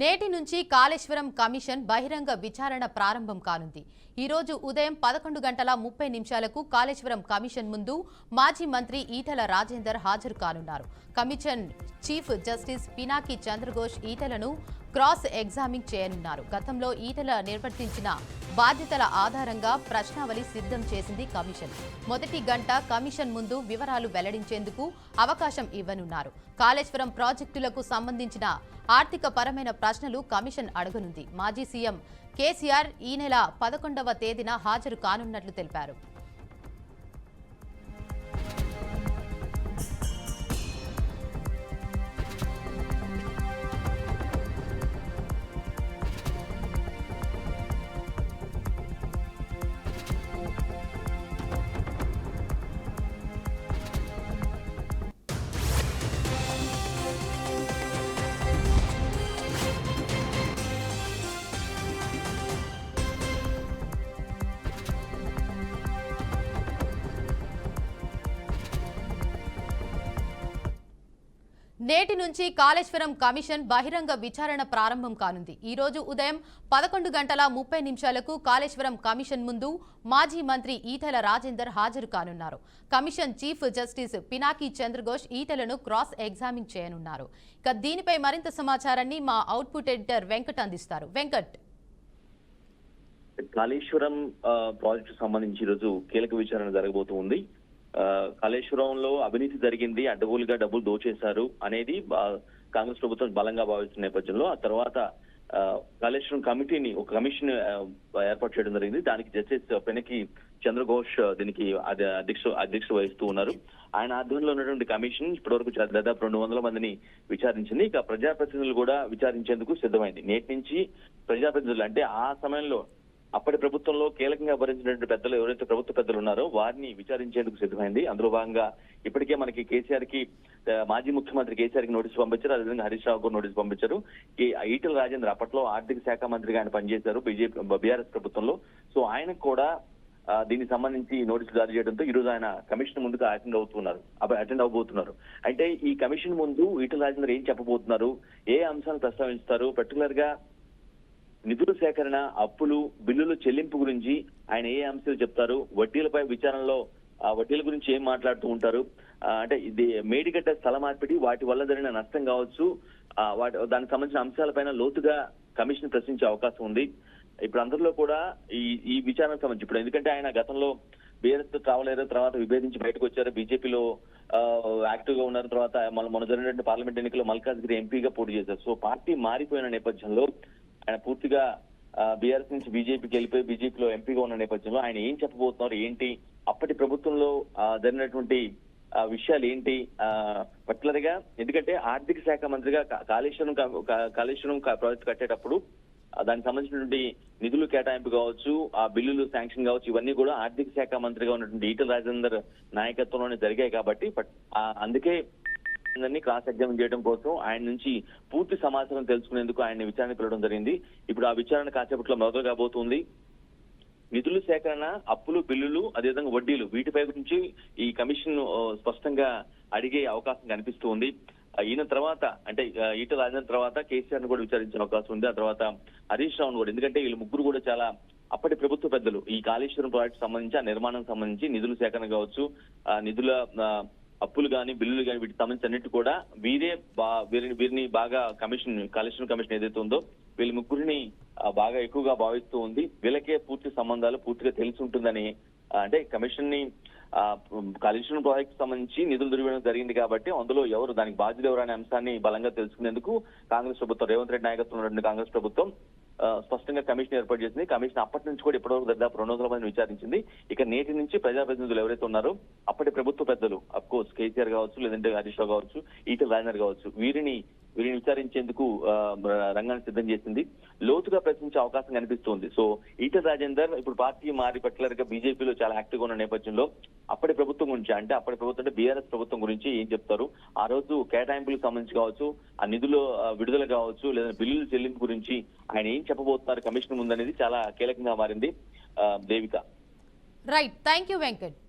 నేటి నుంచి కాళేశ్వరం కమిషన్ బహిరంగ విచారణ ప్రారంభం కానుంది. ఈ రోజు ఉదయం 11:30 కాళేశ్వరం కమిషన్ ముందు మాజీ మంత్రి ఈటెల రాజేందర్ హాజరు కానున్నారు. Commission chief justice Pinaki Chandra Ghose ఈటెలను cross examine చేయనున్నారు. గతంలో ఈటెల నిర్వర్తించిన బాధ్యతల ఆధారంగా ప్రశ్నావళి సిద్ధం చేసింది కమిషన్. మొదటి గంట కమిషన్ ముందు వివరాలు వెల్లడించేందుకు అవకాశం ఇవ్వనున్నారు. కాళేశ్వరం ప్రాజెక్టులకు సంబంధించిన ఆర్థిక పరమైన ప్రశ్నలు కమిషన్ అడగనుంది. మాజీ సీఎం కేసీఆర్ ఈ నెల 11వ తేదీన హాజరు కానున్నట్లు తెలిపారు. నేటి నుంచి కాళేశ్వరం కమిషన్ బహిరంగ విచారణ ప్రారంభం కానుంది. ఈ రోజు ఉదయం 11:30 కాళేశ్వరం కమిషన్ ముందు మాజీ మంత్రి ఈటెల రాజేందర్ హాజరు కానున్నారు. Commission chief justice Pinaki Chandra Ghose ఈటెలను cross examine చేయనున్నారు. ఇక దీనిపై మరింత సమాచారాన్ని మా అవుట్పుట్ ఎడిటర్ వెంకట్ అందిస్తారు. వెంకట్, కాళేశ్వరం ప్రాజెక్టు సంబంధించి ఈరోజు కీలక విచారణ జరగబోతుంది. కాళేశ్వరంలో అవినీతి జరిగింది, అడ్డగోలుగా డబ్బులు దోచేశారు అనేది కాంగ్రెస్ ప్రభుత్వం బలంగా భావిస్తున్న నేపథ్యంలో ఆ తర్వాత కాళేశ్వరం కమిటీని ఒక కమిషన్ ఏర్పాటు చేయడం జరిగింది. దానికి జస్టిస్ పినకి చంద్రఘోష్ దీనికి అధ్యక్షత వహిస్తూ ఉన్నారు. ఆయన ఆధ్వర్యంలో ఉన్నటువంటి కమిషన్ ఇప్పటివరకు దాదాపు 200 మందిని విచారించింది. ఇక ప్రజాప్రతినిధులు కూడా విచారించేందుకు సిద్ధమైంది. నేటి నుంచి ప్రజాప్రతినిధులు అంటే ఆ సమయంలో అప్పటి ప్రభుత్వంలో కీలకంగా భరించినటువంటి పెద్దలు ఎవరైతే ప్రభుత్వ పెద్దలు ఉన్నారో వారిని విచారించేందుకు సిద్ధమైంది. అందులో భాగంగా ఇప్పటికే మనకి కేసీఆర్ కి మాజీ ముఖ్యమంత్రి కేసీఆర్ కి నోటీసు పంపించారు. అదేవిధంగా హరీష్ రావు కూడా నోటీసు పంపించారు. ఈటెల రాజేందర్ అప్పట్లో ఆర్థిక శాఖ మంత్రిగా ఆయన పనిచేశారు బీఆర్ఎస్ ప్రభుత్వంలో. సో ఆయనకు కూడా దీనికి సంబంధించి నోటీసులు జారీ చేయడంతో ఈ రోజు ఆయన కమిషన్ ముందుకు అటెండ్ అవబోతున్నారు. అంటే ఈ కమిషన్ ముందు ఈటెల రాజేందర్ ఏం చెప్పబోతున్నారు, ఏ అంశాలు ప్రస్తావిస్తారు, పర్టికులర్ గా నిధుల సేకరణ, అప్పులు, బిల్లుల చెల్లింపు గురించి ఆయన ఏ అంశాలు చెప్తారు, వడ్డీలపై విచారణలో వడ్డీల గురించి ఏం మాట్లాడుతూ ఉంటారు, అంటే ఇది మేడిగడ్డ స్థల మార్పిడి వాటి వల్ల జరిగిన నష్టం కావచ్చు, దానికి సంబంధించిన అంశాలపైన లోతుగా కమిషన్ ప్రశ్నించే అవకాశం ఉంది. ఇప్పుడు అందరిలో కూడా ఈ విచారణకు సంబంధించి ఇప్పుడు ఎందుకంటే ఆయన గతంలో బీఆర్ఎస్ తో ట్రావెల్ అయ్యారు, తర్వాత విభేదించి బయటకు వచ్చారు, బీజేపీలో యాక్టివ్ గా ఉన్న తర్వాత మొన్న జరిగినటువంటి పార్లమెంట్ ఎన్నికల్లో మల్కాజ్గిరి ఎంపీగా పోటీ చేశారు. సో పార్టీ మారిపోయిన నేపథ్యంలో ఆయన పూర్తిగా బీఆర్ఎస్ నుంచి బీజేపీకి వెళ్ళిపోయి బీజేపీలో ఎంపీగా ఉన్న నేపథ్యంలో ఆయన ఏం చెప్పబోతున్నారు, ఏంటి, అప్పటి ప్రభుత్వంలో జరిగినటువంటి విషయాలు ఏంటి, పర్టికులర్ గా ఎందుకంటే ఆర్థిక శాఖ మంత్రిగా కాళేశ్వరం ప్రాజెక్టు కట్టేటప్పుడు దానికి సంబంధించినటువంటి నిధులు కేటాయింపు కావచ్చు, ఆ బిల్లులు శాంక్షన్ కావచ్చు, ఇవన్నీ కూడా ఆర్థిక శాఖ మంత్రిగా ఉన్నటువంటి ఈటెల రాజేందర్ నాయకత్వంలోనే జరిగాయి కాబట్టి అందుకే క్రాస్ ఎగ్జామిన్ చేయడం కోసం ఆయన నుంచి పూర్తి సమాచారం తెలుసుకునేందుకు ఆయన విచారణ పిలవడం జరిగింది. ఇప్పుడు ఆ విచారణ కాసేపట్లో మొదలు కాబోతుంది. నిధుల సేకరణ, అప్పులు, బిల్లులు, అదేవిధంగా వడ్డీలు వీటిపై గురించి ఈ కమిషన్ స్పష్టంగా అడిగే అవకాశం కనిపిస్తూ ఉంది. ఈయన తర్వాత అంటే ఈటెల రాజేందర్ తర్వాత కేసీఆర్ ను కూడా విచారించిన అవకాశం ఉంది. ఆ తర్వాత హరీష్ రావును కూడా, ఎందుకంటే వీళ్ళు ముగ్గురు కూడా చాలా అప్పటి ప్రభుత్వ పెద్దలు. ఈ కాళేశ్వరం ప్రాజెక్టు సంబంధించి ఆ నిర్మాణం సంబంధించి నిధుల సేకరణ కావచ్చు, నిధుల అప్పులు కానీ బిల్లులు కానీ వీటికి సంబంధించి అన్నిటి కూడా వీరిని బాగా కాళేశ్వరం కమిషన్ ఏదైతే ఉందో వీళ్ళ ముగ్గురిని బాగా ఎక్కువగా భావిస్తూ ఉంది. వీళ్ళకే పూర్తి సంబంధాలు పూర్తిగా తెలిసి ఉంటుందని, అంటే కమిషన్ ని కాళేశ్వరం ప్రాజెక్టు సంబంధించి నిధులు దుర్వినియోగం జరిగింది కాబట్టి అందులో ఎవరు దానికి బాధ్యులు ఎవరు అనే అంశాన్ని బలంగా తెలుసుకునేందుకు కాంగ్రెస్ ప్రభుత్వం, రేవంత్ రెడ్డి నాయకత్వంలో ఉన్నటువంటి కాంగ్రెస్ ప్రభుత్వం స్పష్టంగా కమిషన్ ఏర్పాటు చేసింది. కమిషన్ అప్పటి నుంచి కూడా ఇప్పటివరకు దాదాపు 200 మందిని విచారించింది. ఇక నేటి నుంచి ప్రజాప్రతినిధులు ఎవరైతే ఉన్నారో అప్పటి ప్రభుత్వ పెద్దలు, అఫ్ కోర్స్ కేసీఆర్ కావచ్చు, లేదంటే హరీష్ రావు కావచ్చు, ఈటెల రాజేందర్ కావచ్చు, వీరిని విచారించేందుకు రంగాన్ని సిద్ధం చేసింది. లోతుగా ప్రశ్నించే అవకాశం కనిపిస్తుంది. సో ఈటెల రాజేందర్ ఇప్పుడు పార్టీ మారి పర్టికులర్ గా బీజేపీలో చాలా యాక్టివ్ గా ఉన్న నేపథ్యంలో అప్పటి ప్రభుత్వం గురించి, అంటే అప్పటి ప్రభుత్వం అంటే బీఆర్ఎస్ ప్రభుత్వం గురించి ఏం చెప్తారు, ఆ రోజు కేటాయింపులకు సంబంధించి కావచ్చు, ఆ నిధులు విడుదల కావచ్చు, లేదా బిల్లుల చెల్లింపు గురించి ఆయన ఏం చెప్పబోతున్నారు కమిషన్ ముందనేది చాలా కీలకంగా మారింది. Devika. Right, thank you Venkat.